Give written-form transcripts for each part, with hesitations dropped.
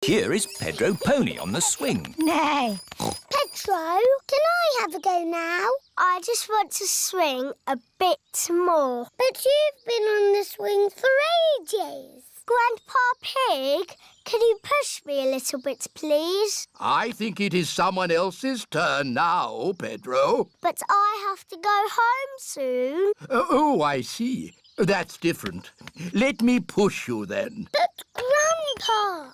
Here is Pedro Pony on the swing. No. Pedro, can I have a go now? I just want to swing a bit more. But you've been on the swing for ages. Grandpa Pig, can you push me a little bit, please? I think it is someone else's turn now, Pedro. But I have to go home soon. Oh, I see. That's different. Let me push you then. But Grandpa!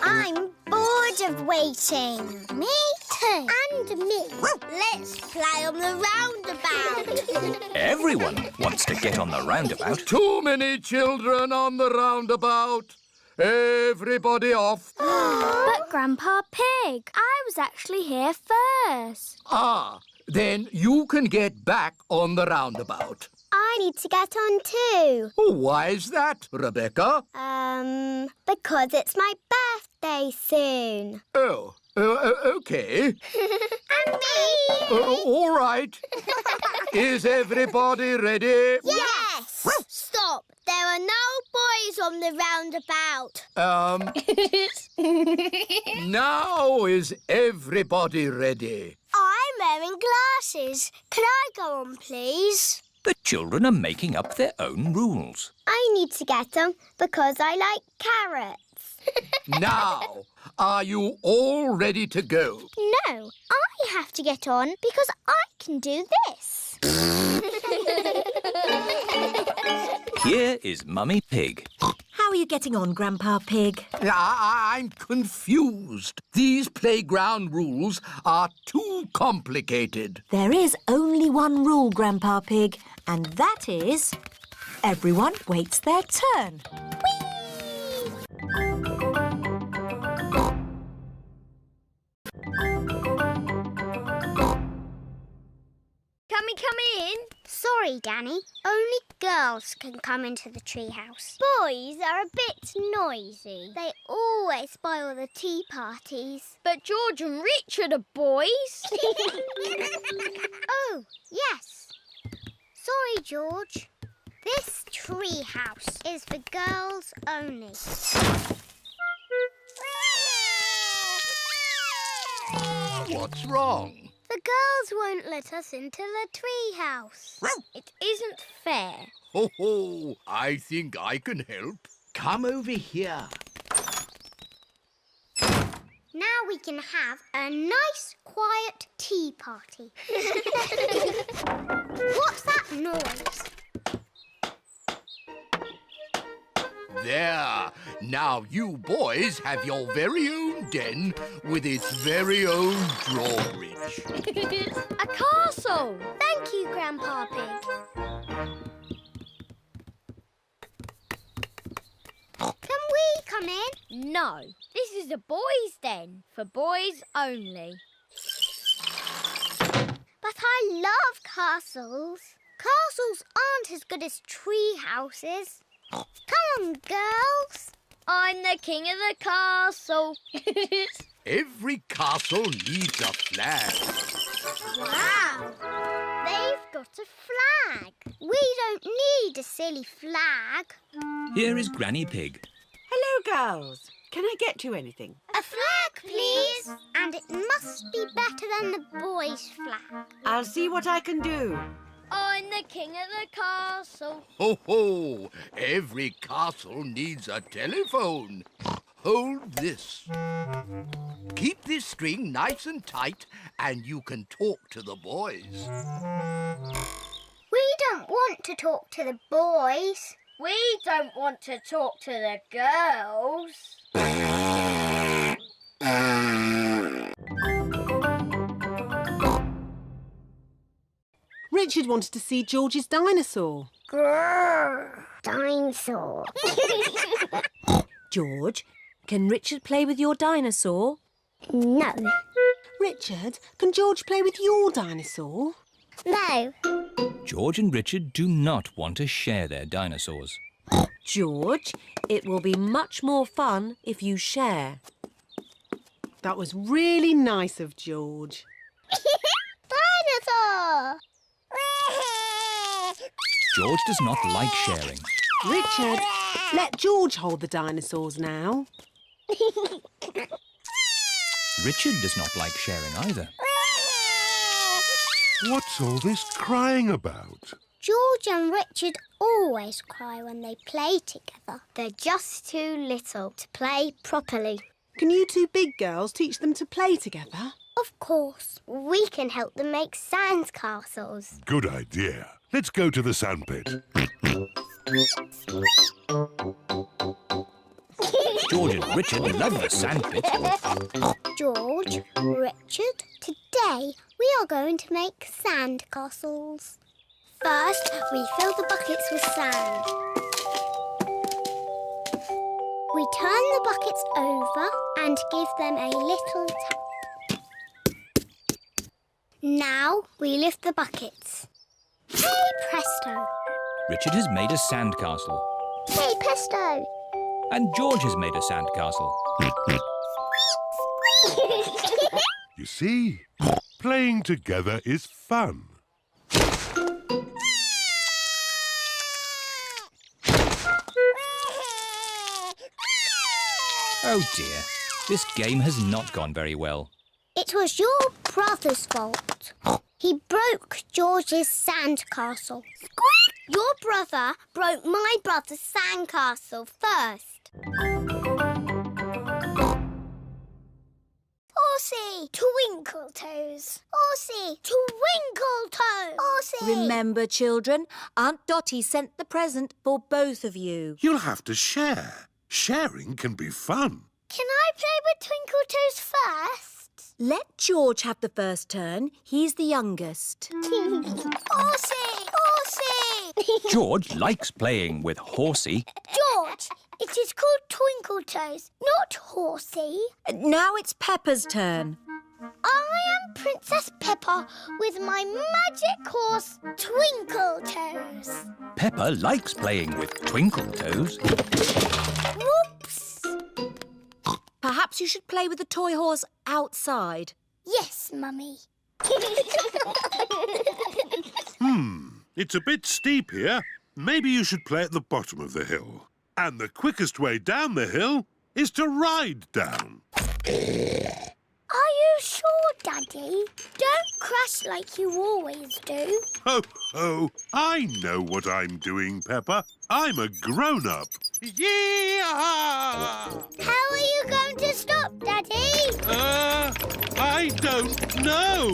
I'm bored of waiting. Me too. And me. Let's play on the roundabout. Everyone wants to get on the roundabout. Too many children on the roundabout. Everybody off. But Grandpa Pig, I was actually here first. Ah, then you can get back on the roundabout. I need to get on too. Why is that, Rebecca? Because it's my birthday soon. Oh, okay. And me! All right. Is everybody ready? Yes! Stop! There are no boys on the roundabout. Now is everybody ready? I'm wearing glasses. Can I go on, please? The children are making up their own rules. I need to get them because I like carrots. Now, are you all ready to go? No, I have to get on because I can do this. Here is Mummy Pig. How are you getting on, Grandpa Pig? I'm confused. These playground rules are too complicated. There is only one rule, Grandpa Pig, and that is everyone waits their turn. Can we come in? Sorry, Danny. Only girls can come into the treehouse. Boys are a bit noisy. They always spoil the tea parties. But George and Richard are boys. Oh, yes. Sorry, George. This treehouse is for girls only. What's wrong? The girls won't let us into the treehouse. It isn't fair. Ho ho! I think I can help. Come over here. Now we can have a nice, quiet tea party. What's that noise? There. Now you boys have your very own den with its very own drawbridge. A castle! Thank you, Grandpa Pig. Can we come in? No. This is a boys' den, for boys only. But I love castles. Castles aren't as good as tree houses. Come on, girls. I'm the king of the castle. Every castle needs a flag. Wow! They've got a flag. We don't need a silly flag. Here is Granny Pig. Hello, girls. Can I get you anything? A flag, please. And it must be better than the boys' flag. I'll see what I can do. I'm the king of the castle. Ho ho! Every castle needs a telephone. Hold this. Keep this string nice and tight and you can talk to the boys. We don't want to talk to the boys. We don't want to talk to the girls. Richard wanted to see George's dinosaur. Grrr, dinosaur. George, can Richard play with your dinosaur? No. Richard, can George play with your dinosaur? No. George and Richard do not want to share their dinosaurs. George, it will be much more fun if you share. That was really nice of George. Dinosaur! George does not like sharing. Richard, let George hold the dinosaurs now. Richard does not like sharing either. What's all this crying about? George and Richard always cry when they play together. They're just too little to play properly. Can you two big girls teach them to play together? Of course. We can help them make sand castles. Good idea. Let's go to the sandpit. George and Richard love the sandpit. George, Richard, today we are going to make sand castles. First, we fill the buckets with sand. We turn the buckets over and give them a little tap. Now we lift the buckets. Hey, presto! Richard has made a sandcastle. Hey, presto! And George has made a sandcastle. You see, playing together is fun. Oh dear, this game has not gone very well. It was your brother's fault. He broke George's sandcastle. Squeak! Your brother broke my brother's sandcastle first. Horsey! Twinkle Toes! Horsey! Twinkle Toes! Horsey! Remember, children, Aunt Dotty sent the present for both of you. You'll have to share. Sharing can be fun. Can I play with Twinkle Toes first? Let George have the first turn. He's the youngest. Horsey! Horsey! George likes playing with Horsey. George, it is called Twinkle Toes, not Horsey. Now it's Peppa's turn. I am Princess Peppa with my magic horse, Twinkle Toes. Peppa likes playing with Twinkle Toes. Whoops! Perhaps you should play with the toy horse outside. Yes, Mummy. It's a bit steep here. Maybe you should play at the bottom of the hill. And the quickest way down the hill is to ride down. Are you sure, Daddy? Don't crash like you always do. Ho, ho! I know what I'm doing, Peppa. I'm a grown-up. Yeah! How are you going to stop, Daddy? I don't know.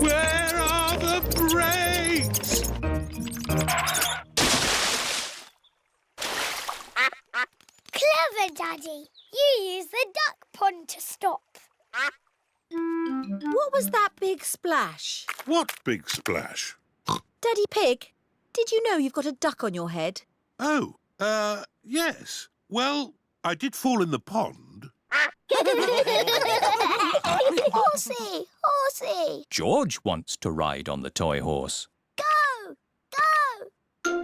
Where are the brakes? Clever, Daddy. You use the duck pond to stop. What was that big splash? What big splash? Daddy Pig, did you know you've got a duck on your head? Oh, yes. Well, I did fall in the pond. Horsey! Horsey! George wants to ride on the toy horse. Go! Go!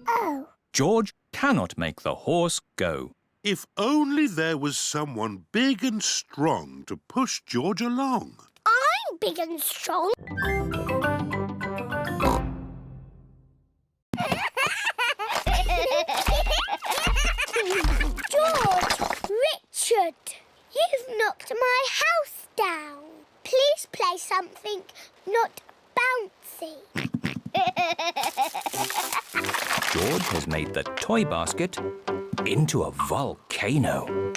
Oh. George cannot make the horse go. If only there was someone big and strong to push George along. I'm big and strong. George! Richard! You've knocked my house down. Please play something not bouncy. George has made the toy basket into a volcano.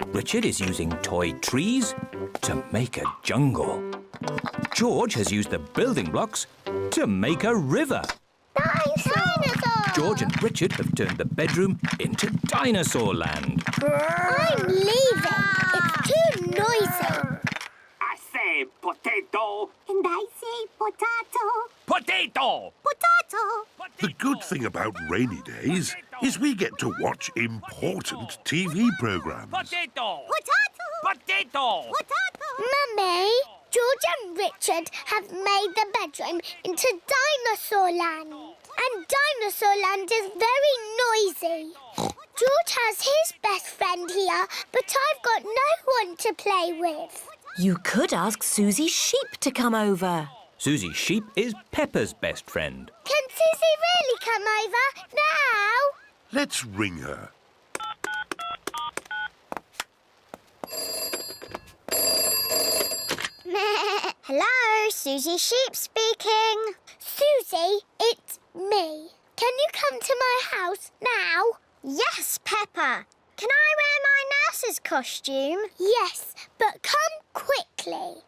Richard is using toy trees to make a jungle. George has used the building blocks to make a river. Dinosaur! George and Richard have turned the bedroom into Dinosaur Land. I'm leaving. It's too noisy. I say potato. And I say potato. Potato! Potato. The good thing about rainy days is we get to watch important TV programs. Potato! Potato. Potato! Potato. Mummy, George and Richard have made the bedroom into Dinosaur Land. And Dinosaur Land is very noisy. George has his best friend here, but I've got no one to play with. You could ask Suzy Sheep to come over. Suzy Sheep is Peppa's best friend. Can Suzy really come over now. Let's ring her. Hello, Suzy Sheep speaking. Suzy, it's me. Can you come to my house now? Yes, Peppa. Can I wear my nurse's costume? Yes, but come quickly.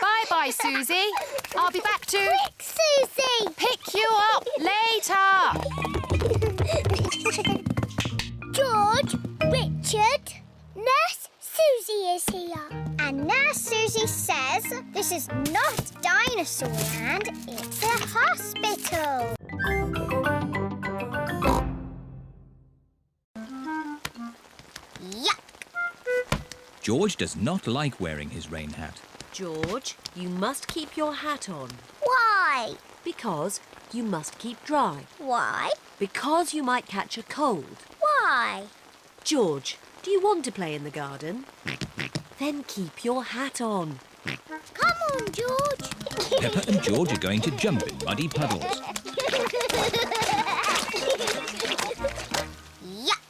Bye-bye, Suzy. I'll be back to... Quick, Suzy! pick you up later. George, Richard, Nurse Suzy is here. And Nurse Suzy says this is not Dinosaur Land, it's a hospital. Yuck! George does not like wearing his rain hat. George, you must keep your hat on. Why? Because you must keep dry. Why? Because you might catch a cold. Why? George, do you want to play in the garden? Then keep your hat on. Come on, George. Peppa and George are going to jump in muddy puddles. Yuck!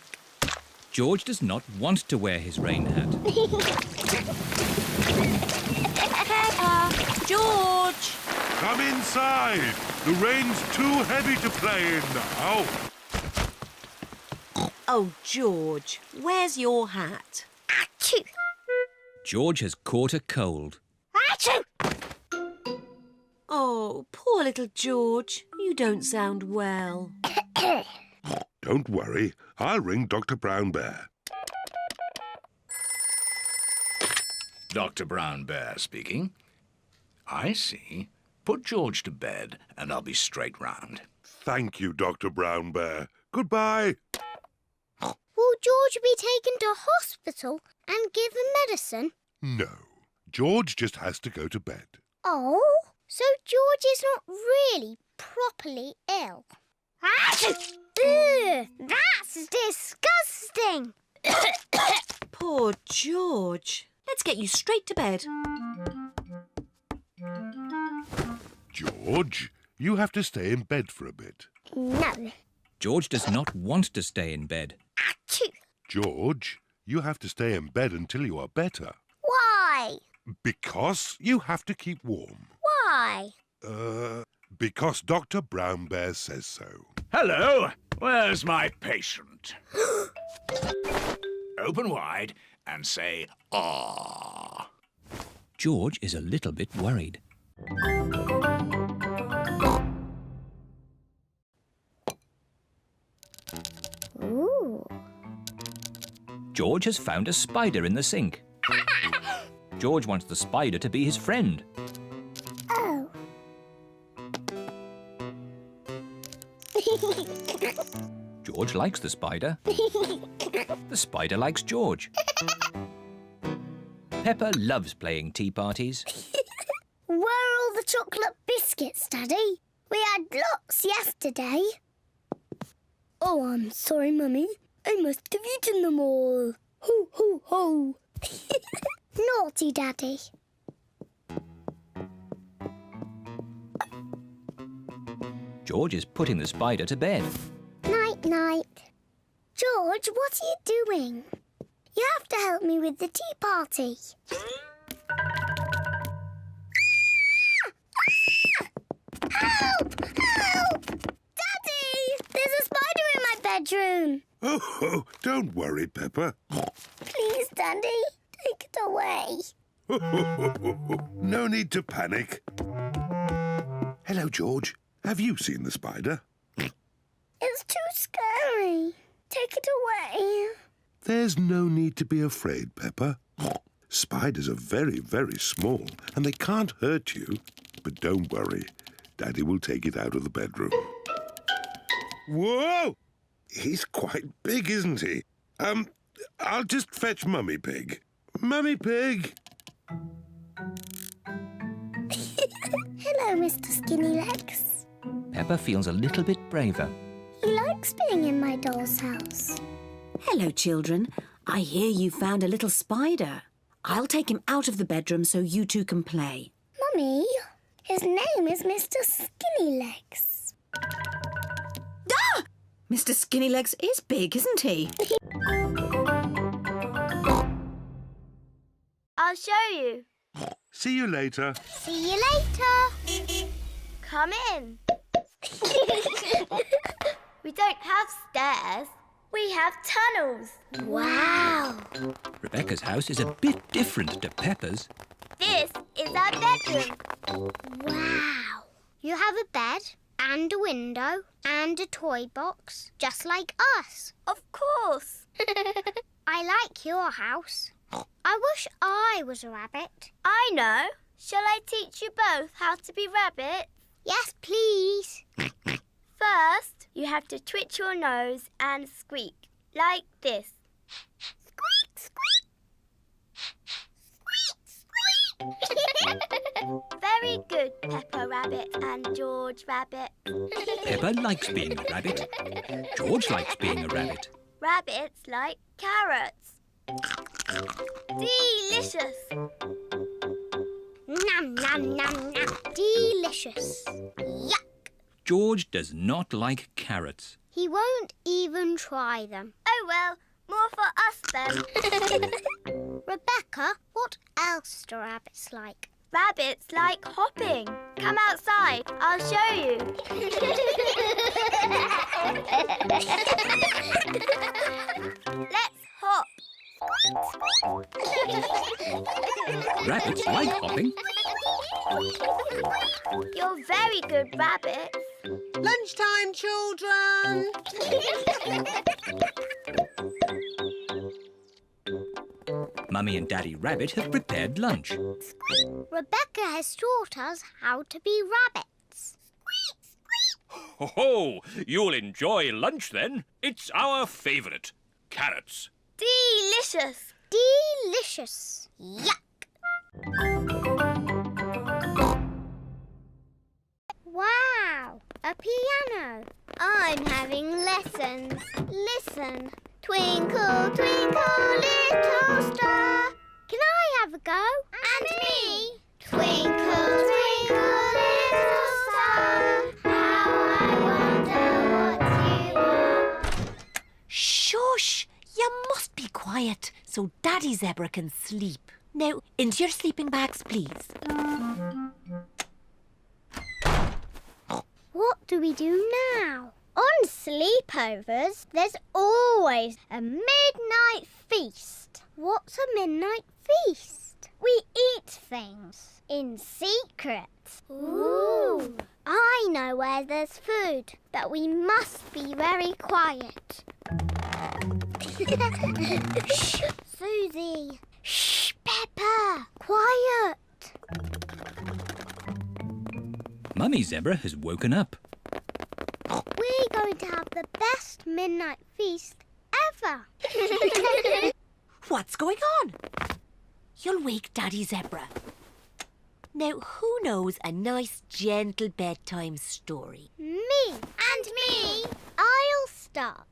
George does not want to wear his rain hat. Peppa! George! Come inside. The rain's too heavy to play in now. Oh, George, where's your hat? Achoo! George has caught a cold. Achoo! Oh, poor little George. You don't sound well. Don't worry. I'll ring Dr. Brown Bear. Dr. Brown Bear speaking. I see. Put George to bed and I'll be straight round. Thank you, Dr. Brown Bear. Goodbye. Will George be taken to hospital and given medicine? No. George just has to go to bed. Oh, so George is not really properly ill. Achoo! Ugh, that's disgusting. Poor George. Let's get you straight to bed. George, you have to stay in bed for a bit. No. George does not want to stay in bed. Achoo! George, you have to stay in bed until you are better. Why? Because you have to keep warm. Why? Because Dr. Brown Bear says so. Hello, where's my patient? Open wide and say, "Ah." George is a little bit worried. Ooh. George has found a spider in the sink. George wants the spider to be his friend. Oh. George likes the spider. The spider likes George. Peppa loves playing tea parties. Where are all the chocolate biscuits, Daddy? We had lots yesterday. Oh, I'm sorry, Mummy. I must have eaten them all. Ho, ho, ho. Naughty Daddy. George is putting the spider to bed. Night, night. George, what are you doing? You have to help me with the tea party. Help! Help! Daddy! There's a spider in my bedroom. Oh, don't worry, Peppa. Please, Daddy, take it away. No need to panic. Hello, George. Have you seen the spider? It's too scary. Take it away. There's no need to be afraid, Peppa. Spiders are very, very small and they can't hurt you. But don't worry. Daddy will take it out of the bedroom. Whoa! He's quite big, isn't he? I'll just fetch Mummy Pig. Mummy Pig! Hello, Mr. Skinny Legs. Peppa feels a little bit braver. He likes being in my doll's house. Hello, children. I hear you found a little spider. I'll take him out of the bedroom so you two can play. Mummy, his name is Mr. Skinnylegs. Ah! Mr. Skinnylegs is big, isn't he? I'll show you. See you later. See you later. Come in. We don't have stairs. We have tunnels. Wow. Rebecca's house is a bit different to Peppa's. This is our bedroom. Wow. You have a bed and a window and a toy box, just like us. Of course. I like your house. I wish I was a rabbit. I know. Shall I teach you both how to be rabbits? Yes, please. First, you have to twitch your nose and squeak, like this. Squeak, squeak. Squeak, squeak. Very good, Peppa Rabbit and George Rabbit. Peppa likes being a rabbit. George likes being a rabbit. Rabbits like carrots. Delicious. Nom, nom, nom, nom. Delicious. Yuck. George does not like carrots. He won't even try them. Oh well, more for us then. Rebecca, what else do rabbits like? Rabbits like hopping. Come outside, I'll show you. Let's hop. Rabbits like hopping. You're very good rabbits. Lunchtime, children! Mummy and Daddy Rabbit have prepared lunch. Rebecca has taught us how to be rabbits. Ho ho! You'll enjoy lunch then. It's our favourite. Carrots. Delicious. Delicious. Yuck. Wow, a piano. I'm having lessons. Listen. Twinkle, twinkle, little star. Can I have a go? And me. Twinkle, twinkle, little star. How I wonder what you are. Shush! You must be quiet so Daddy Zebra can sleep. Now, into your sleeping bags, please. What do we do now? On sleepovers, there's always a midnight feast. What's a midnight feast? We eat things in secret. Ooh. I know where there's food, but we must be very quiet. Shh, Suzy. Shh, Peppa. Quiet. Mummy Zebra has woken up. We're going to have the best midnight feast ever. What's going on? You'll wake Daddy Zebra. Now, who knows a nice, gentle bedtime story? Me. And me. I'll start.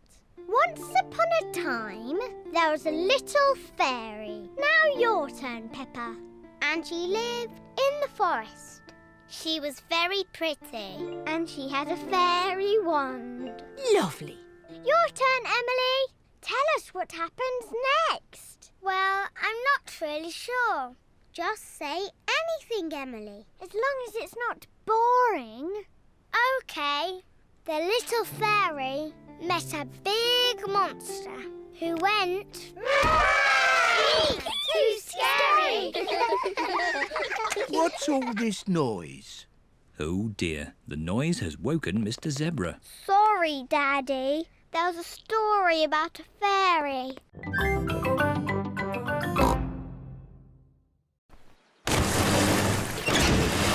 Once upon a time, there was a little fairy. Now your turn, Peppa. And she lived in the forest. She was very pretty, and she had a fairy wand. Lovely. Your turn, Emily. Tell us what happens next. Well, I'm not really sure. Just say anything, Emily, as long as it's not boring. OK. The little fairy met a big monster who went... Too scary! What's all this noise? Oh dear, the noise has woken Mr. Zebra. Sorry, Daddy. There was a story about a fairy.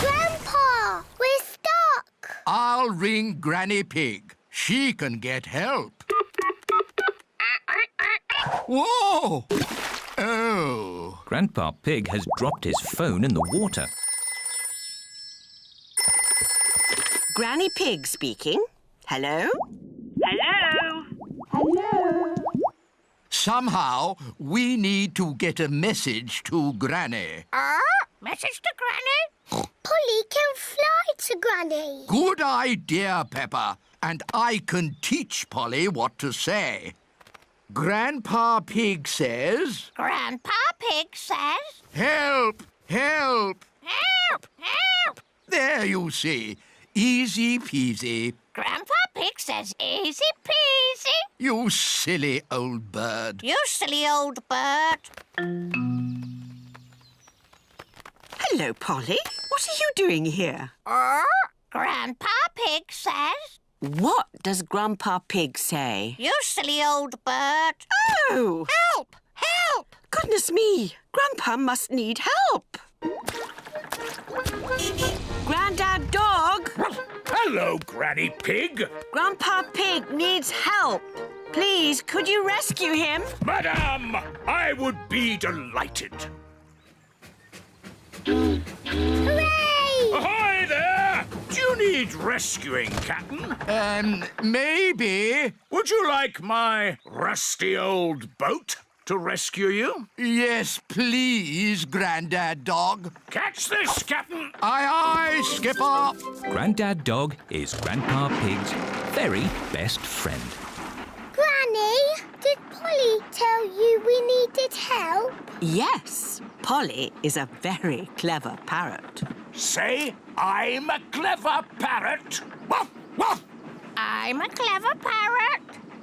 Grandpa, we're stuck. I'll ring Granny Pig. She can get help. Whoa! Oh. Grandpa Pig has dropped his phone in the water. Granny Pig speaking. Hello? Hello? Some Somehow, we need to get a message to Granny. Message to Granny? Polly can fly to Granny. Good idea, Peppa. And I can teach Polly what to say. Grandpa Pig says... Grandpa Pig says... Help! Help! Help! Help! There you see. Easy peasy. Grandpa Pig says easy peasy. You silly old bird. You silly old bird. Hello, Polly. What are you doing here? Grandpa Pig says... What does Grandpa Pig say? You silly old bird. Oh! Help! Help! Goodness me! Grandpa must need help. Grandad Dog! Hello, Granny Pig. Grandpa Pig needs help. Please, could you rescue him? Madam, I would be delighted. Hooray! Ahoy there! Do you need rescuing, Captain? Maybe. Would you like my rusty old boat to rescue you? Yes, please, Grandad Dog. Catch this, Captain. Aye, aye, Skipper. Grandad Dog is Grandpa Pig's very best friend. Granny, did Polly tell you we needed help? Yes. Polly is a very clever parrot. Say, I'm a clever parrot. Woof, woof. I'm a clever parrot.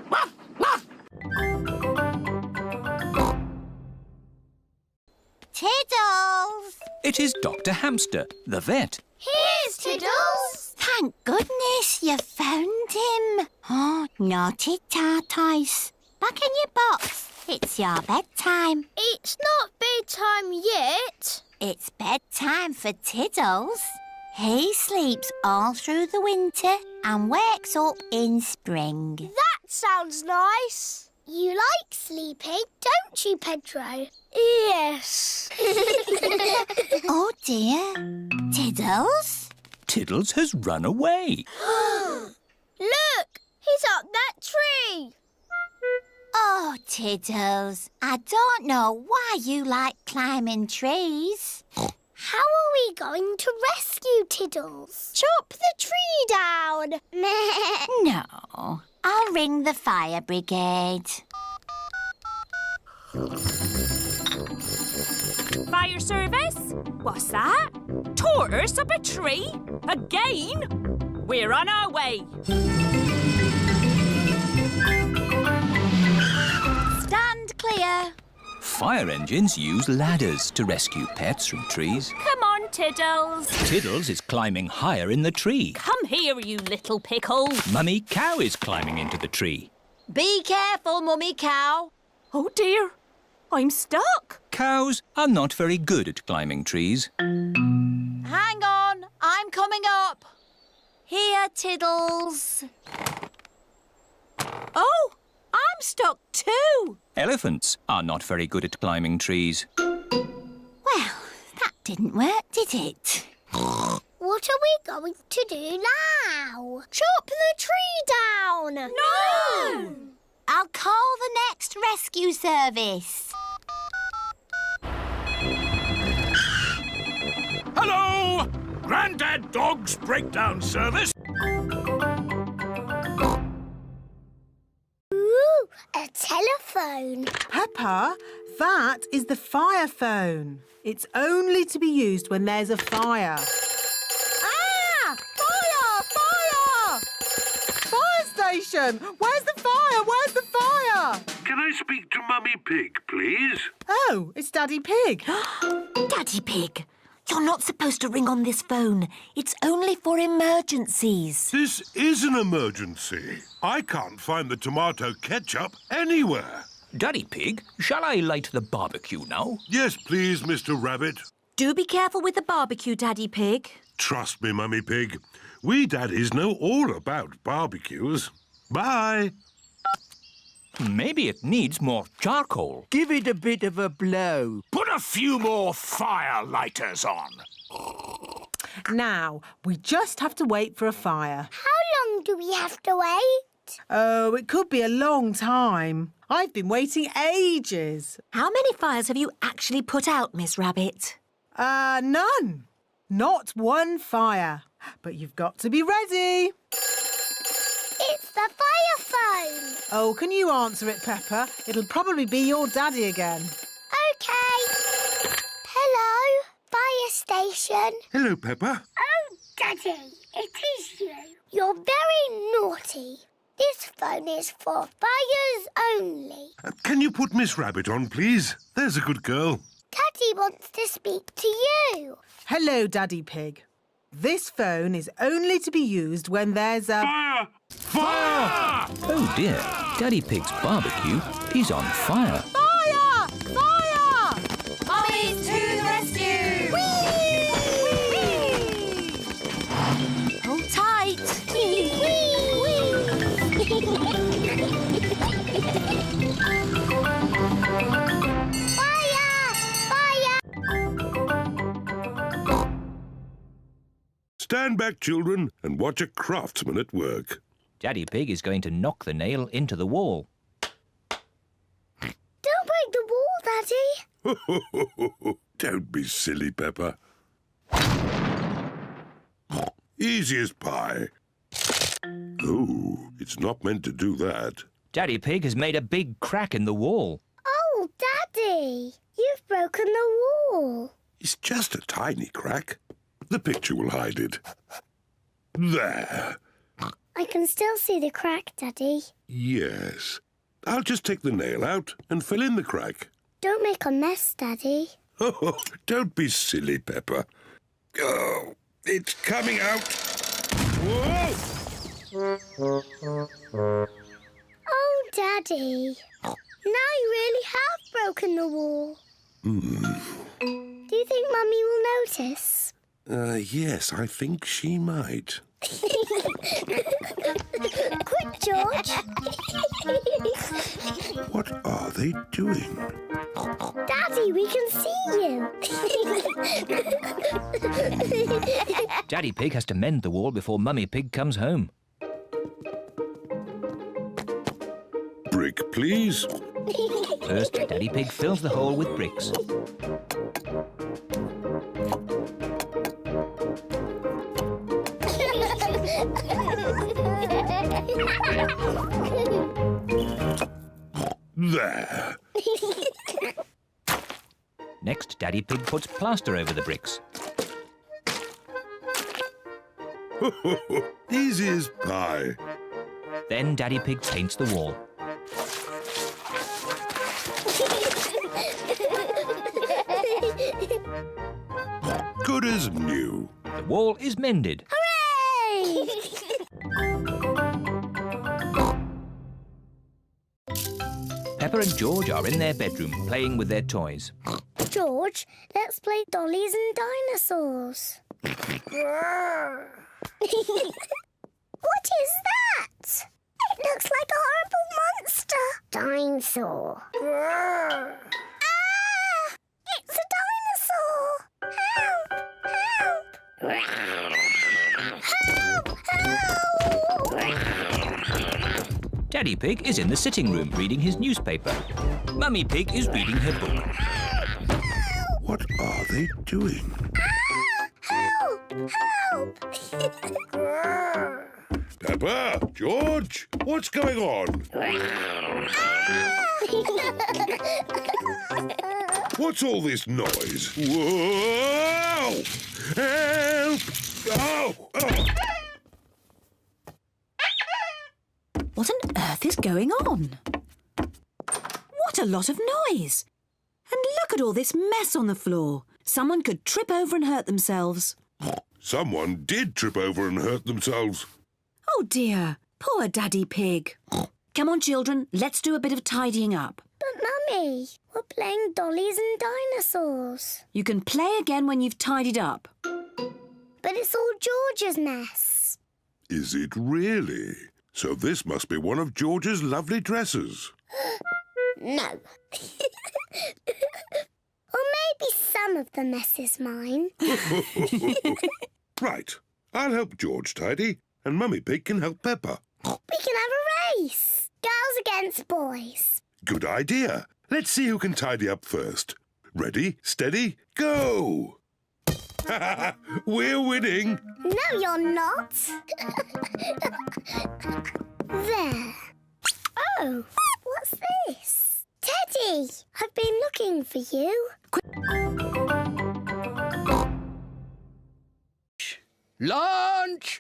Woof, woof. Tiddles! It is Dr. Hamster, the vet. Here's Tiddles. Thank goodness you found him. Oh, naughty tortoise. Back in your box. It's your bedtime. It's not bedtime yet. It's bedtime for Tiddles. He sleeps all through the winter and wakes up in spring. That sounds nice. You like sleeping, don't you, Pedro? Yes. Oh dear. Tiddles? Tiddles has run away. Look, he's up that tree. Oh, Tiddles, I don't know why you like climbing trees. How are we going to rescue Tiddles? Chop the tree down. No, I'll ring the fire brigade. Fire service? What's that? Tortoise up a tree? Again? We're on our way. Stand clear. Fire engines use ladders to rescue pets from trees. Come on, Tiddles. Tiddles is climbing higher in the tree. Come here, you little pickle. Mummy Cow is climbing into the tree. Be careful, Mummy Cow. Oh, dear. I'm stuck. Cows are not very good at climbing trees. Hang on, I'm coming up. Here, Tiddles. Oh, I'm stuck too. Elephants are not very good at climbing trees. Well, that didn't work, did it? What are we going to do now? Chop the tree down. No! I'll call the next rescue service. Hello! Grandad Dog's breakdown service. Ooh, a telephone. Peppa, that is the fire phone. It's only to be used when there's a fire. Ah! Fire! Fire! Fire station! Where's the fire? Where's the fire? Can I speak to Mummy Pig, please? Oh, it's Daddy Pig. Daddy Pig, you're not supposed to ring on this phone. It's only for emergencies. This is an emergency. I can't find the tomato ketchup anywhere. Daddy Pig, shall I light the barbecue now? Yes, please, Mr. Rabbit. Do be careful with the barbecue, Daddy Pig. Trust me, Mummy Pig. We daddies know all about barbecues. Bye. Maybe it needs more charcoal. Give it a bit of a blow. Put a few more fire lighters on. Now, we just have to wait for a fire. How long do we have to wait? yet? Oh, it could be a long time. I've been waiting ages. How many fires have you actually put out, Miss Rabbit? None. Not one fire. But you've got to be ready. It's the fire phone. Oh, can you answer it, Peppa? It'll probably be your daddy again. OK. Hello, fire station. Hello, Peppa. Oh, Daddy, it is you. You're very naughty. This phone is for fires only. Can you put Miss Rabbit on, please? There's a good girl. Daddy wants to speak to you. Hello, Daddy Pig. This phone is only to be used when there's a... Fire! Fire! Oh dear, Daddy Pig's barbecue is on fire. Fire! Fire! Mummies to the rescue! Whee! Hold tight! Stand back, children, and watch a craftsman at work. Daddy Pig is going to knock the nail into the wall. Don't break the wall, Daddy. Don't be silly, Peppa. Easy as pie. Oh, it's not meant to do that. Daddy Pig has made a big crack in the wall. Oh, Daddy, you've broken the wall. It's just a tiny crack. The picture will hide it. There. I can still see the crack, Daddy. Yes. I'll just take the nail out and fill in the crack. Don't make a mess, Daddy. Oh, don't be silly, Peppa. Oh, it's coming out. Whoa! Oh, Daddy. Now you really have broken the wall. Do you think Mummy will notice? Yes, I think she might. Quick, George. What are they doing? Daddy, we can see you. Daddy Pig has to mend the wall before Mummy Pig comes home. Brick, please. First, Daddy Pig fills the hole with bricks. There. Next, Daddy Pig puts plaster over the bricks. Easy as pie. Then Daddy Pig paints the wall. Good as new. The wall is mended. Hooray! Peppa and George are in their bedroom playing with their toys. George, let's play dollies and dinosaurs. What is that? It looks like a horrible monster. Dinosaur. Ah! It's a dinosaur. Help! Help! Help! Daddy Pig is in the sitting room reading his newspaper. Mummy Pig is reading her book. What are they doing? Help! Help! Peppa, George, what's going on? What's all this noise? Whoa! Help! Oh! Oh! What on earth is going on? What a lot of noise! And look at all this mess on the floor. Someone could trip over and hurt themselves. Someone did trip over and hurt themselves. Oh dear, poor Daddy Pig. Come on, children, let's do a bit of tidying up. But, Mummy, we're playing dollies and dinosaurs. You can play again when you've tidied up. But it's all George's mess. Is it really? So this must be one of George's lovely dresses. No. Or maybe some of the mess is mine. Right. I'll help George tidy, and Mummy Pig can help Peppa. We can have a race. Girls against boys. Good idea. Let's see who can tidy up first. Ready, steady, go! We're winning. No, you're not. There. Oh, what's this? Teddy, I've been looking for you. Lunch!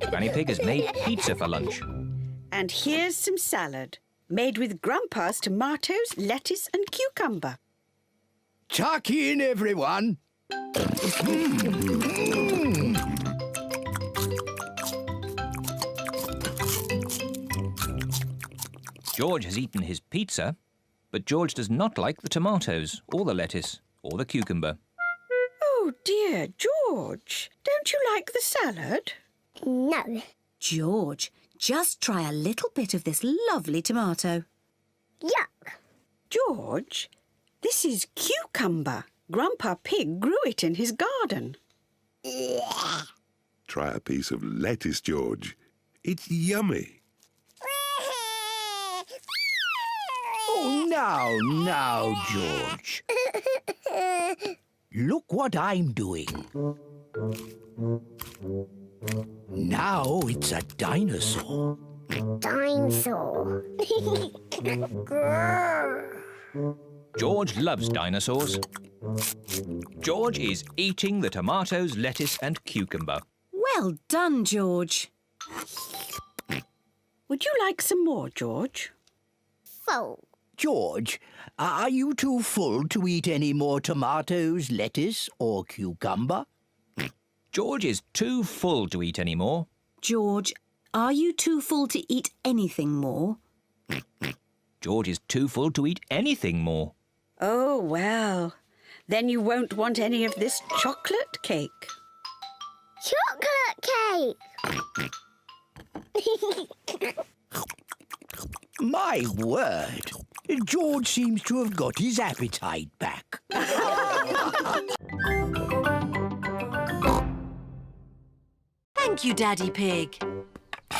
Granny Pig has made pizza for lunch. And here's some salad, made with Grandpa's tomatoes, lettuce and cucumber. Tuck in, everyone. George has eaten his pizza, but George does not like the tomatoes or the lettuce or the cucumber. Oh dear, George, don't you like the salad? No. George, just try a little bit of this lovely tomato. Yuck. George, this is cucumber. Grandpa Pig grew it in his garden. Try a piece of lettuce, George. It's yummy. Oh, now, George. Look what I'm doing. Now it's a dinosaur. Dinosaur. George loves dinosaurs. George is eating the tomatoes, lettuce and cucumber. Well done, George. Would you like some more, George? Full. George, are you too full to eat any more tomatoes, lettuce or cucumber? George is too full to eat any more. George, are you too full to eat anything more? George is too full to eat anything more. Oh, well, then you won't want any of this chocolate cake. Chocolate cake! My word! George seems to have got his appetite back. Thank you, Daddy Pig.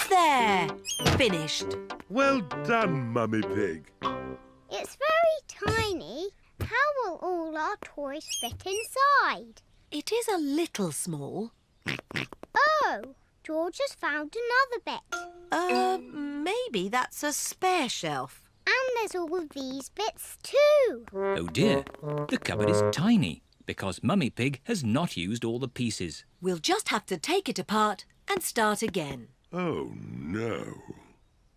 There, finished. Well done, Mummy Pig. It's very tiny. How will all our toys fit inside? It is a little small. Oh, George has found another bit. Maybe that's a spare shelf. And there's all of these bits too. Oh dear, the cupboard is tiny because Mummy Pig has not used all the pieces. We'll just have to take it apart and start again. Oh, no.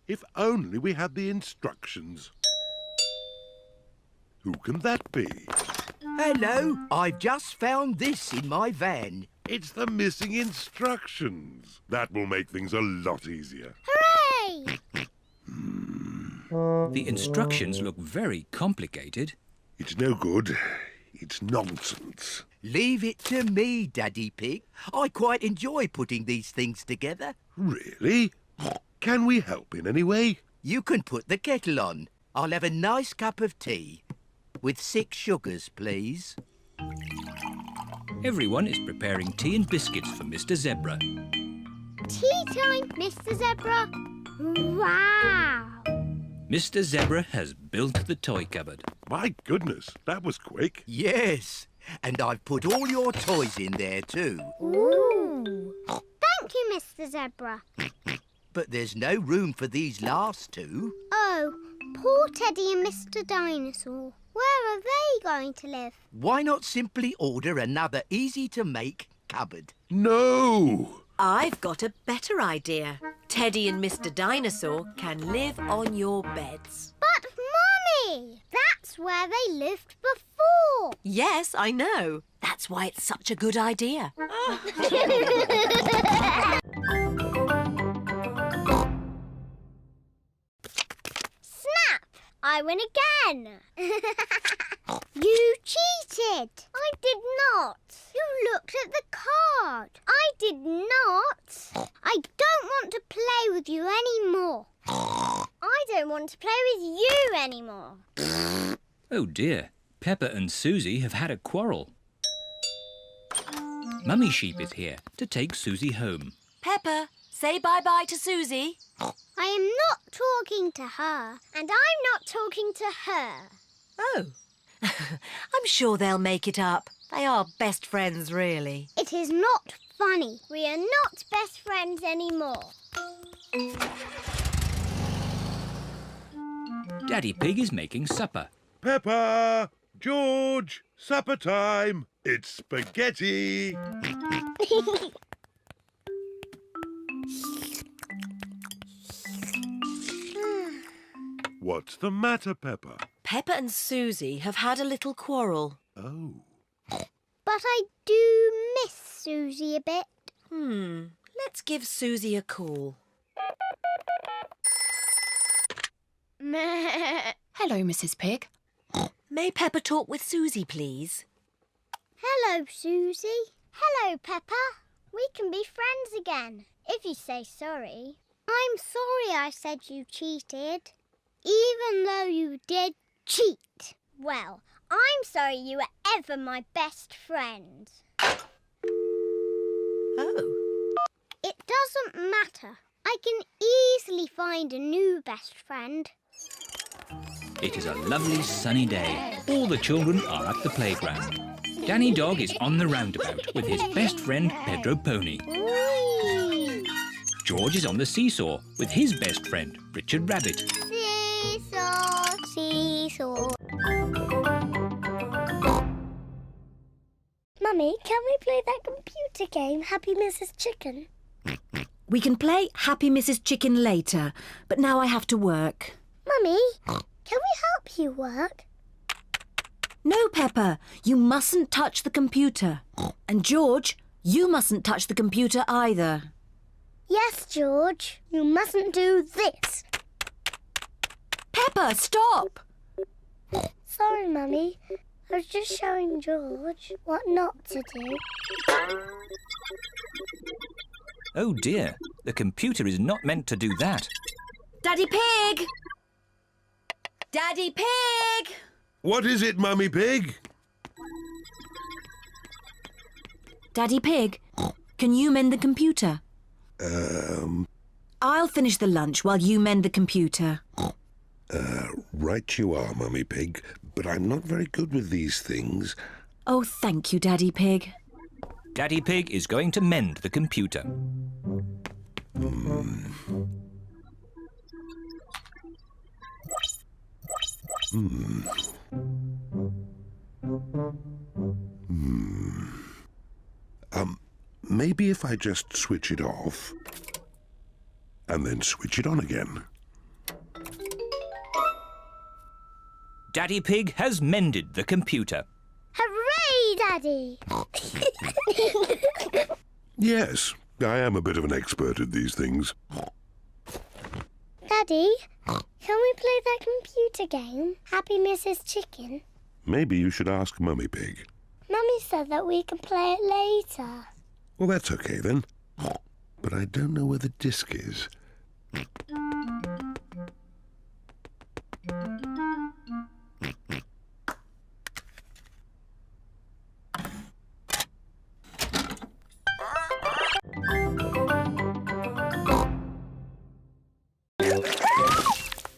If only we had the instructions. Who can that be? Hello, I've just found this in my van. It's the missing instructions. That will make things a lot easier. Hooray! The instructions look very complicated. It's no good. It's nonsense. Leave it to me, Daddy Pig. I quite enjoy putting these things together. Really? Can we help in any way? You can put the kettle on. I'll have a nice cup of tea. With 6 sugars, please. Everyone is preparing tea and biscuits for Mr. Zebra. Tea time, Mr. Zebra. Wow! Mr. Zebra has built the toy cupboard. My goodness, that was quick. Yes, and I've put all your toys in there too. Ooh! Thank you, Mr. Zebra. But there's no room for these last 2. Oh, poor Teddy and Mr. Dinosaur. Where are they going to live? Why not simply order another easy-to-make cupboard? No! I've got a better idea. Teddy and Mr. Dinosaur can live on your beds. But, Mummy, that's where they lived before. Yes, I know. That's why it's such a good idea. Snap! I win again. You cheated. I did not. You looked at the card. I did not. I don't want to play with you anymore. I don't want to play with you anymore. Oh dear, Peppa and Suzy have had a quarrel. Mummy Sheep is here to take Suzy home. Peppa, Say bye-bye to Suzy. I am not talking to her, and I'm not talking to her. Oh. I'm sure they'll make it up. They are best friends, really. It is not funny. We are not best friends anymore. Daddy Pig is making supper. Peppa! George! Supper time! It's spaghetti! What's the matter, Peppa? Peppa and Suzy have had a little quarrel. Oh. But I do miss Suzy a bit. Let's give Suzy a call. Hello, Mrs. Pig. May Peppa talk with Suzy, please? Hello, Suzy. Hello, Peppa. We can be friends again, if you say sorry. I'm sorry I said you cheated, even though you did cheat. Well, I'm sorry you were ever my best friend. Oh. It doesn't matter. I can easily find a new best friend. It is a lovely sunny day. All the children are at the playground. Danny Dog is on the roundabout with his best friend Pedro Pony. Whee! George is on the seesaw with his best friend Richard Rabbit. Seesaw, seesaw. Mummy, can we play that computer game, Happy Mrs. Chicken? We can play Happy Mrs. Chicken later, but now I have to work. Mummy, can we help you work? No, Peppa, you mustn't touch the computer. And George, you mustn't touch the computer either. Yes, George, you mustn't do this. Peppa, stop! Sorry, Mummy. I was just showing George what not to do. Oh dear, the computer is not meant to do that. Daddy Pig! Daddy Pig! What is it, Mummy Pig? Daddy Pig, can you mend the computer? I'll finish the lunch while you mend the computer. Right you are, Mummy Pig, but I'm not very good with these things. Oh, thank you, Daddy Pig. Daddy Pig is going to mend the computer. Maybe if I just switch it off and then switch it on again. Daddy Pig has mended the computer. Hooray, Daddy! Yes, I am a bit of an expert at these things. Daddy, can we play that computer game, Happy Mrs. Chicken? Maybe you should ask Mummy Pig. Mummy said that we can play it later. Well, that's okay then. But I don't know where the disc is.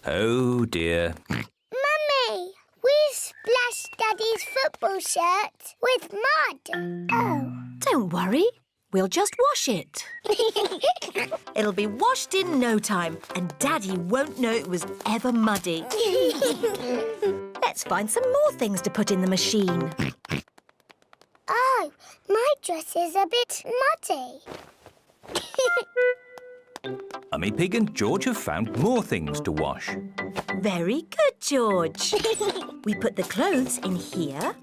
Oh dear. Mummy, we splashed Daddy's football shirt with mud. Oh. Don't worry, we'll just wash it. It'll be washed in no time, and Daddy won't know it was ever muddy. Let's find some more things to put in the machine. Oh, my dress is a bit muddy. Mummy Pig and George have found more things to wash. Very good, George. We put the clothes in here,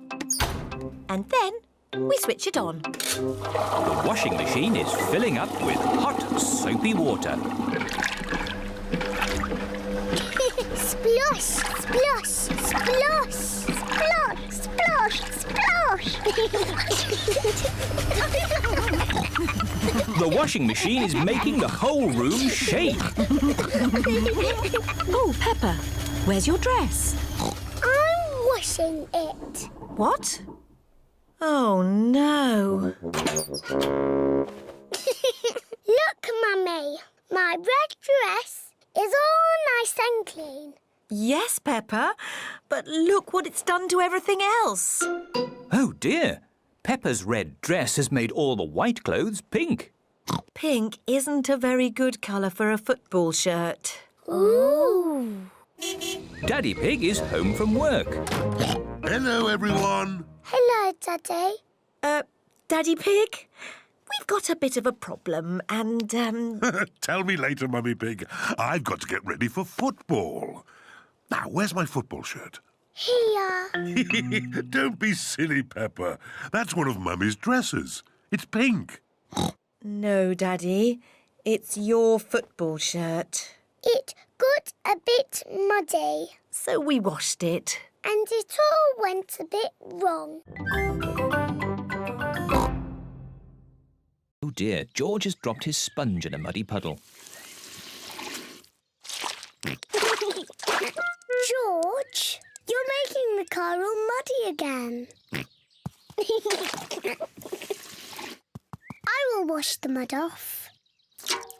and then we switch it on. The washing machine is filling up with hot, soapy water. Splosh, splosh, splosh, splosh, splosh, splosh. The washing machine is making the whole room shake. Oh, Peppa, where's your dress? I'm washing it. What? Oh, no. Look, Mummy. My red dress is all nice and clean. Yes, Peppa, but look what it's done to everything else. Oh, dear. Peppa's red dress has made all the white clothes pink. Pink isn't a very good colour for a football shirt. Ooh. Daddy Pig is home from work. Hello, everyone. Hello, Daddy. Daddy Pig, we've got a bit of a problem and, Tell me later, Mummy Pig. I've got to get ready for football. Now, where's my football shirt? Here. Don't be silly, Peppa. That's one of Mummy's dresses. It's pink. No, Daddy, it's your football shirt. It got a bit muddy. So we washed it. And it all went a bit wrong. Oh, dear. George has dropped his sponge in a muddy puddle. George, you're making the car all muddy again. I will wash the mud off.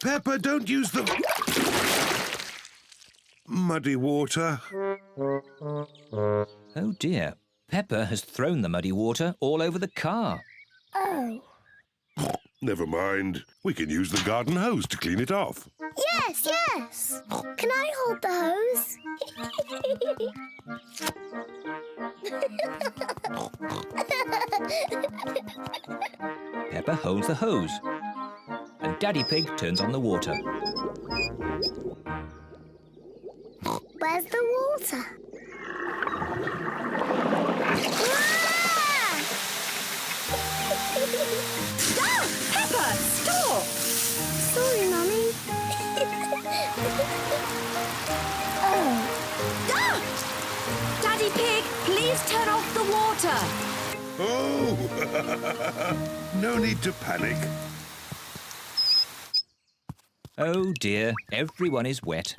Peppa, don't use the muddy water. Oh, dear. Peppa has thrown the muddy water all over the car. Oh. Never mind. We can use the garden hose to clean it off. Yes, yes. Can I hold the hose? Peppa holds the hose. And Daddy Pig turns on the water. Where's the water? Ah! Peppa, stop! Sorry, Mummy. Oh. Ah! Daddy Pig, please turn off the water. Oh! No need to panic. Oh, dear. Everyone is wet.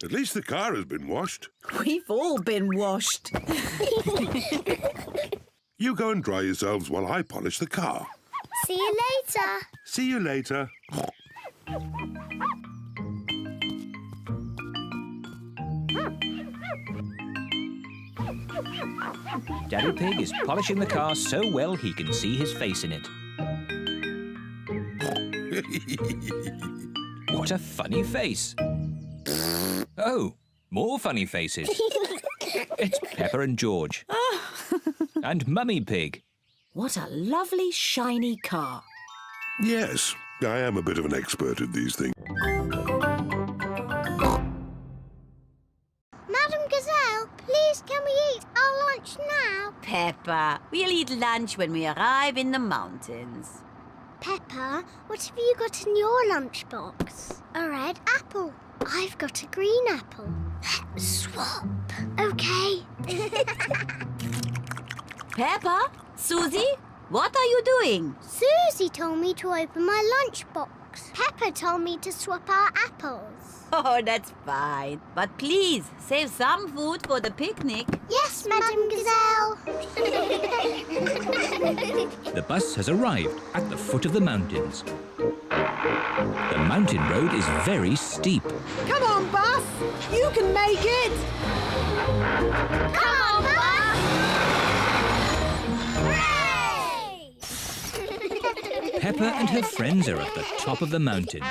At least the car has been washed. We've all been washed. You go and dry yourselves while I polish the car. See you later. See you later. Daddy Pig is polishing the car so well he can see his face in it. What a funny face. Oh, more funny faces. It's Peppa and George. And Mummy Pig. What a lovely, shiny car. Yes, I am a bit of an expert at these things. Madam Gazelle, please can we eat our lunch now? Peppa, we'll eat lunch when we arrive in the mountains. Peppa, what have you got in your lunchbox? A red apple. I've got a green apple. Let's swap. OK. Peppa, Suzy, what are you doing? Suzy told me to open my lunchbox. Peppa told me to swap our apples. Oh, that's fine. But please, save some food for the picnic. Yes, Madam Gazelle. The bus has arrived at the foot of the mountains. The mountain road is very steep. Come on, bus! You can make it! Come on, bus! Hooray! Peppa and her friends are at the top of the mountain.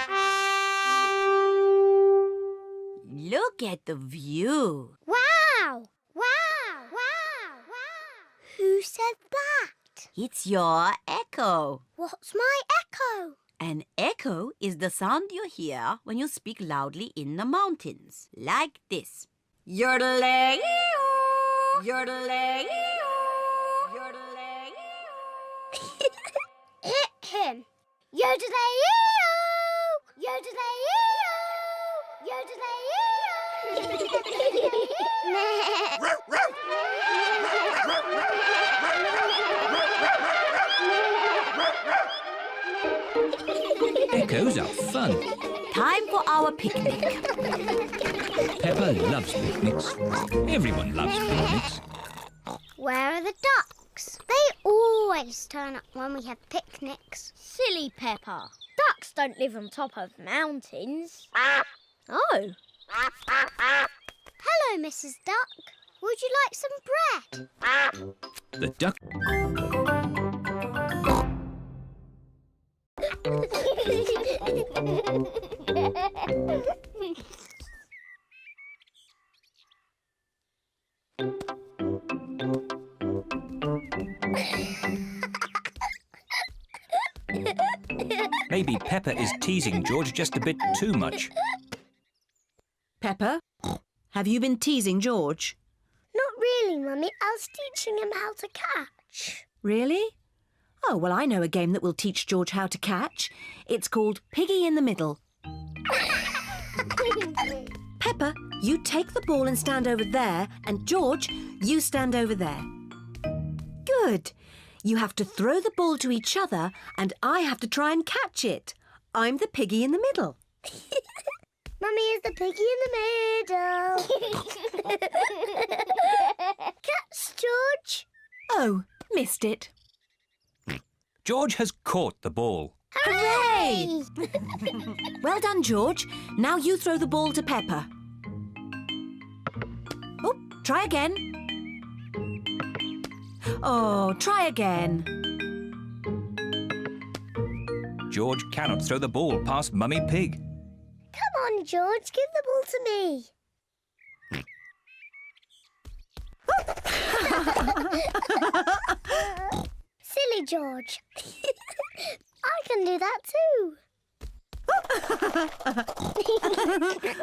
Look at the view. Wow! Wow! Wow! Wow! Who said that? It's your echo. What's my echo? An echo is the sound you hear when you speak loudly in the mountains. Like this. Yodeling, yodeling, yodeling. Hit him. Yodeling-ee-oo! Yodeling-ee-oo! Yodeling-ee-oo! Echoes are fun. Time for our picnic. Peppa loves picnics. Everyone loves picnics. Where are the ducks? They always turn up when we have picnics. Silly Peppa. Ducks Ducks don't live on top of mountains. Oh. Hello, Mrs. Duck. Would you like some bread? The duck... Maybe Peppa is teasing George just a bit too much. Peppa, have you been teasing George? Not really, Mummy. I was teaching him how to catch. Really? Oh, well, I know a game that will teach George how to catch. It's called Piggy in the Middle. Peppa, you take the ball and stand over there, and George, you stand over there. Good. You have to throw the ball to each other, and I have to try and catch it. I'm the piggy in the middle. Mummy is the piggy in the middle. Catch, George. Oh, missed it. George has caught the ball. Hooray! Well done, George. Now you throw the ball to Peppa. Oh, try again. Oh, try again. George cannot throw the ball past Mummy Pig. Come on, George. Give the ball to me. Silly George. I can do that too.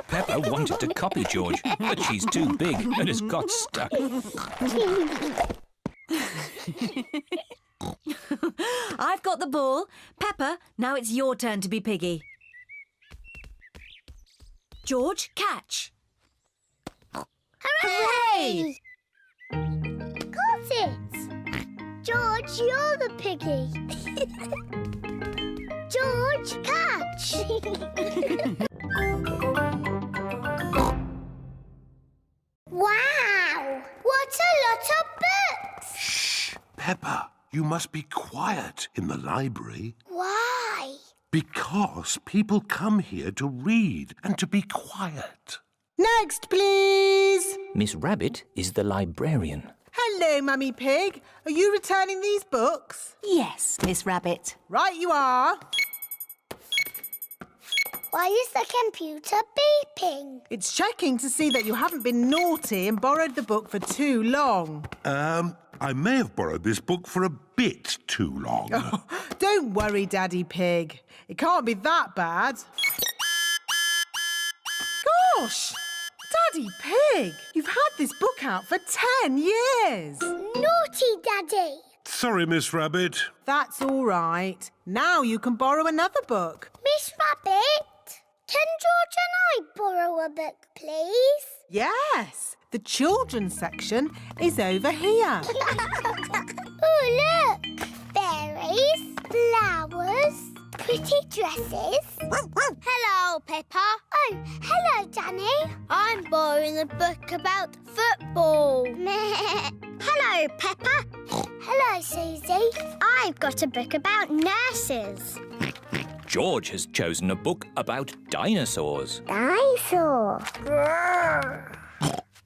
Peppa wanted to copy George, but she's too big and has got stuck. I've got the ball. Peppa, now it's your turn to be piggy. George, catch. Hooray! Got it. George, you're the piggy. George, catch. Wow! What a lot of books! Shh! Peppa, you must be quiet in the library. Why? Because people come here to read and to be quiet. Next, please. Miss Rabbit is the librarian. Hello, Mummy Pig. Are you returning these books? Yes, Miss Rabbit. Right you are. Why is the computer beeping? It's checking to see that you haven't been naughty and borrowed the book for too long. I may have borrowed this book for a bit too long. Oh, don't worry, Daddy Pig. It can't be that bad. Gosh! Daddy Pig, you've had this book out for 10 years. Naughty, Daddy. Sorry, Miss Rabbit. That's all right. Now you can borrow another book. Miss Rabbit, can George and I borrow a book, please? Yes. The children's section is over here. Oh, look! Berries, flowers, pretty dresses. Hello, Peppa. Oh, hello, Danny. I'm borrowing a book about football. Hello, Peppa. Hello, Suzy. I've got a book about nurses. George has chosen a book about dinosaurs. Dinosaur.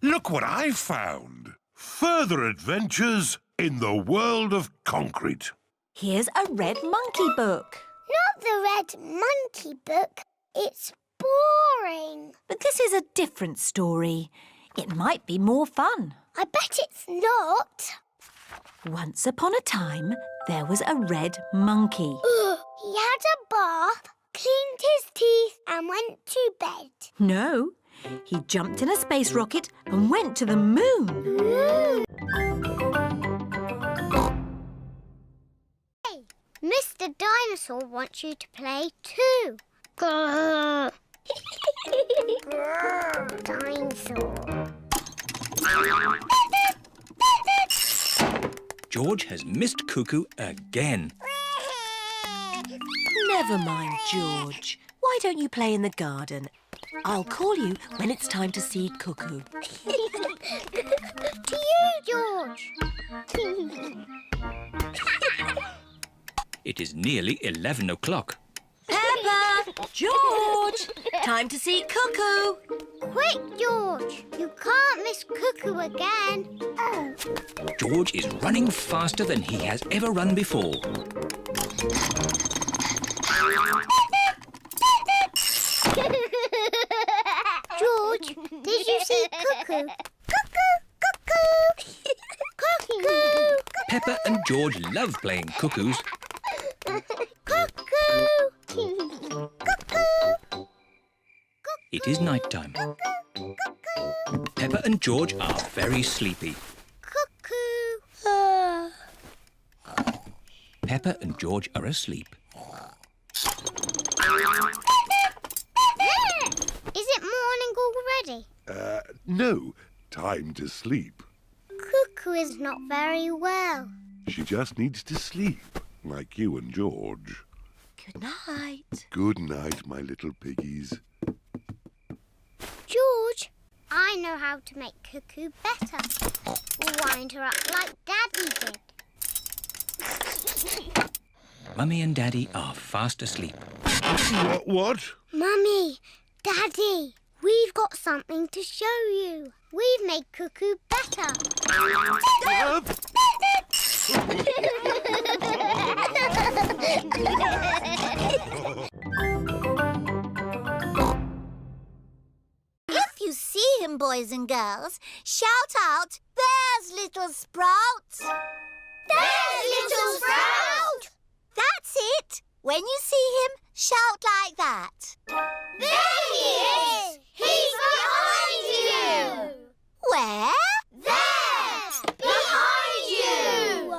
Look what I found. Further adventures in the world of concrete. Here's a red monkey book. Not the red monkey book. It's boring. But this is a different story. It might be more fun. I bet it's not. Once upon a time, there was a red monkey. He had a bath, cleaned his teeth and went to bed. No, he jumped in a space rocket and went to the moon. Hey, Mr. Dinosaur wants you to play too. Grrr. Dinosaur. George has missed Cuckoo again. Never mind, George. Why don't you play in the garden? I'll call you when it's time to see Cuckoo. To you, George. It is nearly 11 o'clock. Peppa! George, time to see Cuckoo. Quick, George. You can't miss Cuckoo again. Oh. George is running faster than he has ever run before. George, did you see Cuckoo? Cuckoo! Cuckoo! Cuckoo! Peppa and George love playing cuckoos. Cuckoo! Cuckoo! It is night time. Peppa and George are very sleepy. Cuckoo! Peppa and George are asleep. Is it morning already? No. Time to sleep. Cuckoo is not very well. She just needs to sleep, like you and George. Good night. Good night, my little piggies. George, I know how to make Cuckoo better. Wind her up like Daddy did. Mummy and Daddy are fast asleep. What? Mummy, Daddy, we've got something to show you. We've made Cuckoo better. If you see him, boys and girls, shout out, "There's little Sprout!" There's little Sprout! That's it. When you see him, shout like that. There he is! He's behind you! Where? There! Behind you!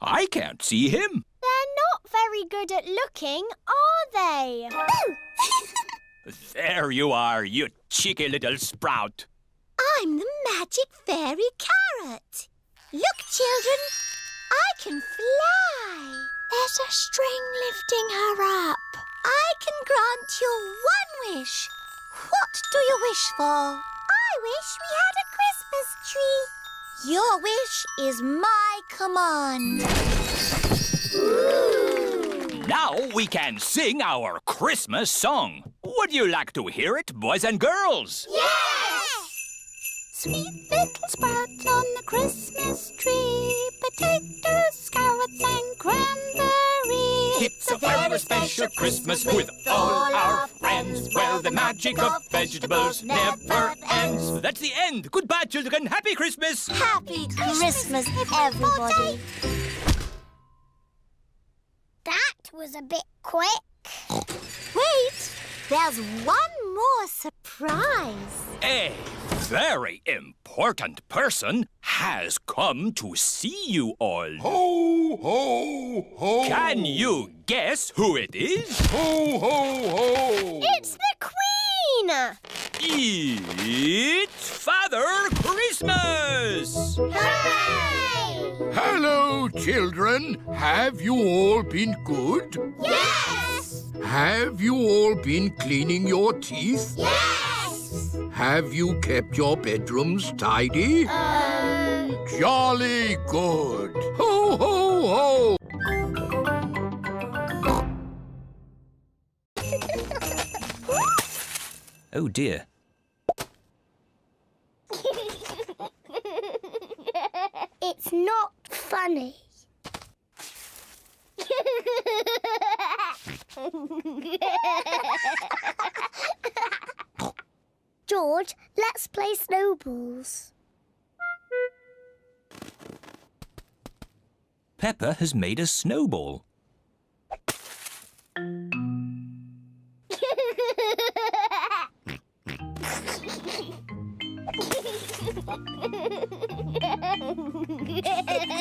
I can't see him. They're not very good at looking, are they? There you are, you cheeky little Sprout. I'm the magic fairy carrot. Look, children, I can fly. There's a string lifting her up. I can grant you one wish. What do you wish for? I wish we had a Christmas tree. Your wish is my command. Now we can sing our Christmas song. Would you like to hear it, boys and girls? Yes! Sweet little sprout on the Christmas tree, potatoes, carrots and cranberries. It's a very special Christmas with all our friends, where the magic of vegetables never ends. That's the end. Goodbye, children. Happy Christmas. Happy Christmas, everybody. That was a bit quick. Wait, there's one more surprise. A very important person has come to see you all. Ho, ho, ho! Can you guess who it is? Ho, ho, ho! It's the Queen! It's Father Christmas! Hooray! Hello, children. Have you all been good? Yes! Have you all been cleaning your teeth? Yes! Have you kept your bedrooms tidy? Jolly good. Ho, ho, ho! Oh dear. It's not funny. George, let's play snowballs. Peppa has made a snowball.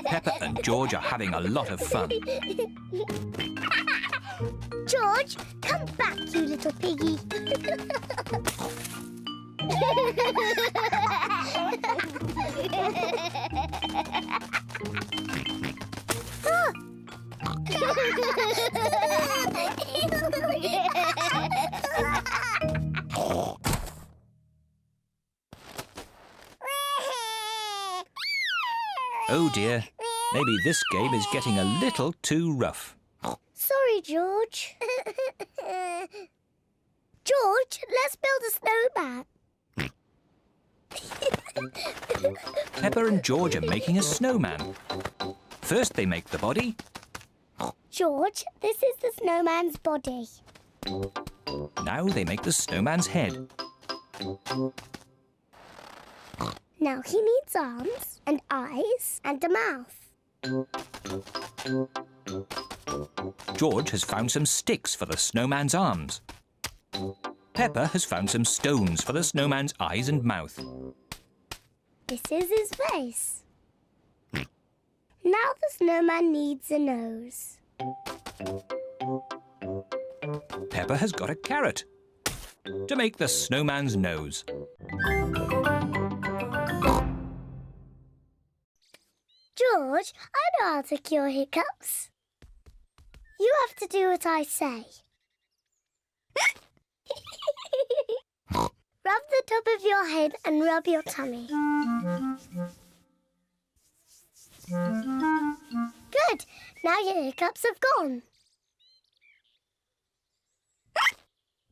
Peppa and George are having a lot of fun. George, come back, you little piggy. Oh dear, maybe this game is getting a little too rough. Sorry, George. George, let's build a snowman. Peppa and George are making a snowman. First they make the body. George, this is the snowman's body. Now they make the snowman's head. Now he needs arms and eyes and a mouth. George has found some sticks for the snowman's arms. Peppa has found some stones for the snowman's eyes and mouth. This is his face. Now the snowman needs a nose. Peppa has got a carrot to make the snowman's nose. George, I know how to cure hiccups. You have to do what I say. Rub the top of your head and rub your tummy. Good. Now your hiccups have gone.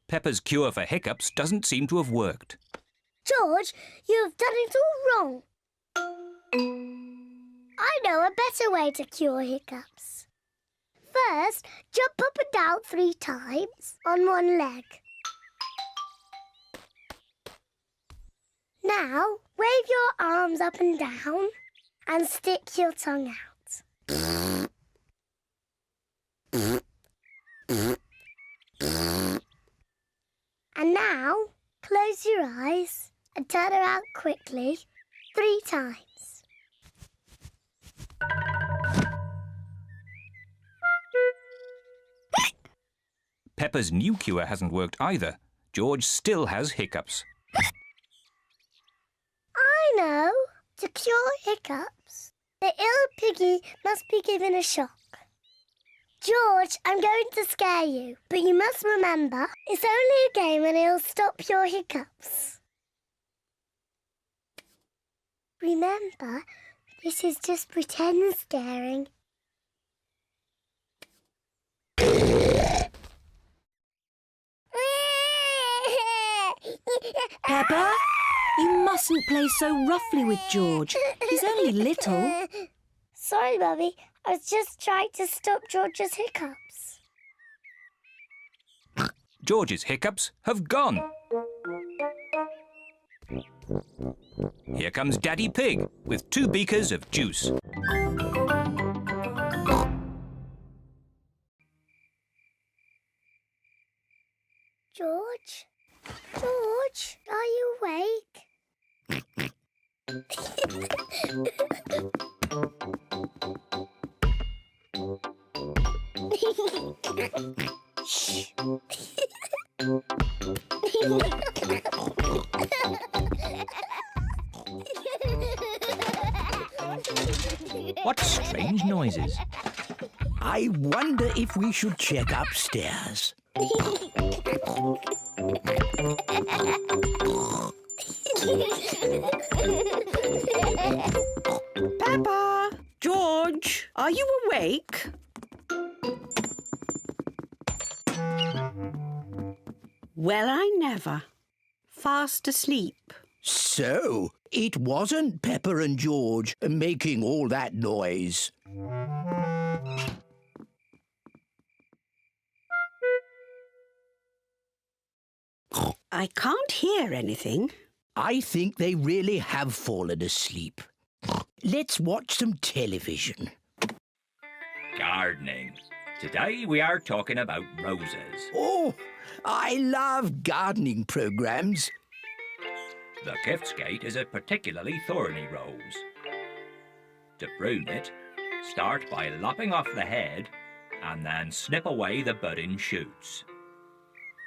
Peppa's cure for hiccups doesn't seem to have worked. George, you have done it all wrong. I know a better way to cure hiccups. First, jump up and down 3 times on one leg. Now, wave your arms up and down and stick your tongue out. And now, close your eyes and turn around quickly 3 times. Peppa's new cure hasn't worked either. George still has hiccups. I know. To cure hiccups, the ill piggy must be given a shock. George, I'm going to scare you, but you must remember, it's only a game and it'll stop your hiccups. Remember, this is just pretend scaring. Peppa, you mustn't play so roughly with George. He's only little. Sorry, Mummy. I was just trying to stop George's hiccups. George's hiccups have gone. Here comes Daddy Pig with 2 beakers of juice. George? George, are you awake? Shh. What strange noises. I wonder if we should check upstairs. Peppa! George, are you awake? Well, I never. Fast asleep. So, it wasn't Peppa and George making all that noise. I can't hear anything. I think they really have fallen asleep. Let's watch some television. Gardening. Today we are talking about roses. Oh, I love gardening programs. The Giftsgate is a particularly thorny rose. To prune it, start by lopping off the head and then snip away the budding shoots.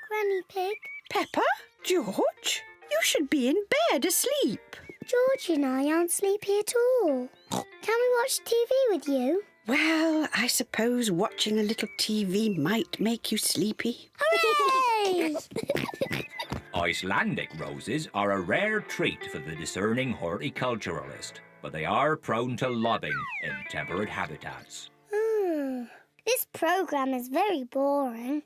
Granny Pig? Peppa? George? You should be in bed asleep. George and I aren't sleepy at all. Can we watch TV with you? Well, I suppose watching a little TV might make you sleepy. Hooray! Icelandic roses are a rare treat for the discerning horticulturalist, but they are prone to lobbing in temperate habitats. This programme is very boring.